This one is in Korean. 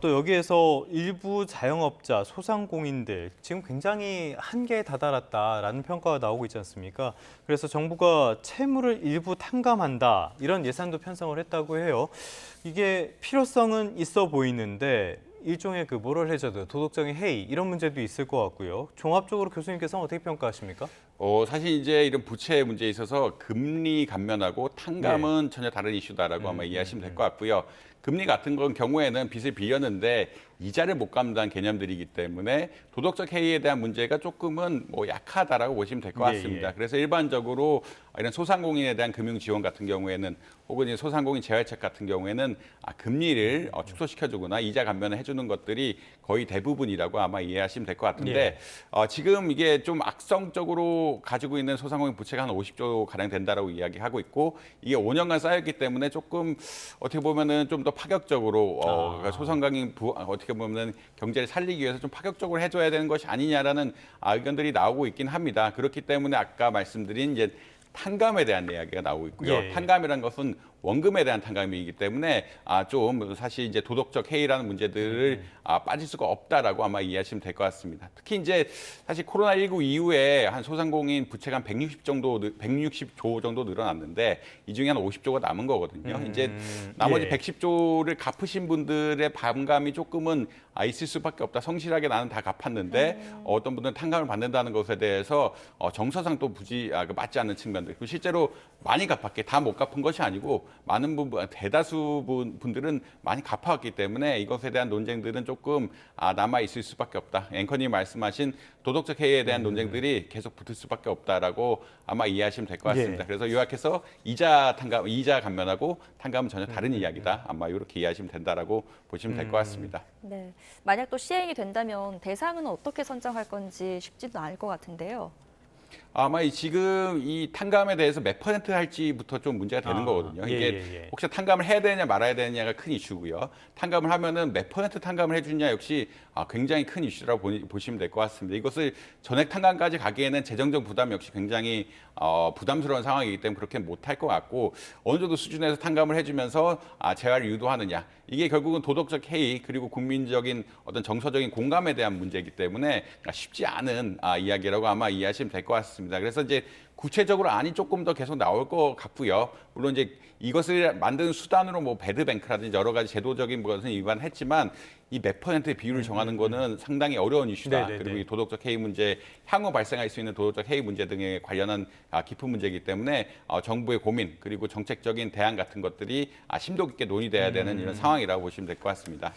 또 여기에서 일부 자영업자, 소상공인들 지금 굉장히 한계에 다다랐다라는 평가가 나오고 있지 않습니까? 그래서 정부가 채무를 일부 탕감한다 이런 예산도 편성을 했다고 해요. 이게 필요성은 있어 보이는데 일종의 그 모럴 해저드, 도덕적인 해이 이런 문제도 있을 것 같고요. 종합적으로 교수님께서는 어떻게 평가하십니까? 사실 이제 이런 부채 문제에 있어서 금리 감면하고 예. 탕감은 전혀 다른 이슈다라고 아마 이해하시면 될 것 같고요. 금리 같은 건 경우에는 빚을 빌렸는데 이자를 못 갚는다는 개념들이기 때문에 도덕적 해이에 대한 문제가 조금은 뭐 약하다라고 보시면 될 것 예, 같습니다. 예. 그래서 일반적으로 이런 소상공인에 대한 금융 지원 같은 경우에는 혹은 이제 소상공인 재활책 같은 경우에는 금리를 축소시켜주거나 이자 감면을 해주는 것들이 거의 대부분이라고 아마 이해하시면 될 것 같은데 예. 지금 이게 좀 악성적으로 가지고 있는 소상공인 부채가 한 50조 가량 된다라고 이야기하고 있고 이게 5년간 쌓였기 때문에 조금 어떻게 보면은 좀 더 파격적으로 그러니까 소상공인 어떻게 보면은 경제를 살리기 위해서 좀 파격적으로 해줘야 되는 것이 아니냐라는 의견들이 나오고 있긴 합니다. 그렇기 때문에 아까 말씀드린 이제 탕감에 대한 이야기가 나오고 있고요. 예. 탕감이라는 것은 원금에 대한 탕감이기 때문에 좀 사실 이제 도덕적 해이라는 문제들을 빠질 수가 없다라고 아마 이해하시면 될 것 같습니다. 특히 이제 사실 코로나19 이후에 한 소상공인 부채가 한 160조 정도 늘어났는데 이 중에 한 50조가 남은 거거든요. 이제 나머지 예. 110조를 갚으신 분들의 반감이 조금은 있을 수밖에 없다. 성실하게 나는 다 갚았는데 어떤 분들은 탕감을 받는다는 것에 대해서 정서상 또 맞지 않는 측면들. 그리고 실제로 많이 갚았게 다 못 갚은 것이 아니고 많은 대다수 분들은 많이 갚아왔기 때문에 이것에 대한 논쟁들은 조금 남아 있을 수밖에 없다. 앵커님 말씀하신 도덕적 해이에 대한 논쟁들이 계속 붙을 수밖에 없다라고 아마 이해하시면 될 것 같습니다. 예. 그래서 요약해서 이자 감면하고 탕감은 전혀 다른 이야기다. 아마 이렇게 이해하시면 된다라고 보시면 될 것 같습니다. 네. 만약 또 시행이 된다면 대상은 어떻게 선정할 건지 쉽지도 않을 것 같은데요. 아마 지금 이 탕감에 대해서 몇 퍼센트 할지부터 좀 문제가 되는 거거든요. 예, 이게 예, 예. 혹시 탕감을 해야 되느냐 말아야 되느냐가 큰 이슈고요. 탕감을 하면은 몇 퍼센트 탕감을 해주냐 역시 굉장히 큰 이슈라고 보시면 될 것 같습니다. 이것을 전액 탕감까지 가기에는 재정적 부담 역시 굉장히 부담스러운 상황이기 때문에 그렇게 못할 것 같고 어느 정도 수준에서 탕감을 해주면서 재활을 유도하느냐 이게 결국은 도덕적 해이 그리고 국민적인 어떤 정서적인 공감에 대한 문제이기 때문에 쉽지 않은 이야기라고 아마 이해하시면 될 것 같습니다. 그래서 이제 구체적으로 안이 조금 더 계속 나올 것 같고요. 물론 이제 이것을 만드는 수단으로 뭐 배드뱅크라든지 여러 가지 제도적인 것은 위반했지만 이 몇 퍼센트의 비율을 정하는 거는 상당히 어려운 이슈다. 네네네. 그리고 이 도덕적 해이 문제, 향후 발생할 수 있는 도덕적 해이 문제 등에 관련한 깊은 문제이기 때문에 정부의 고민 그리고 정책적인 대안 같은 것들이 심도 깊게 논의돼야 되는 이런 상황이라고 보시면 될 것 같습니다.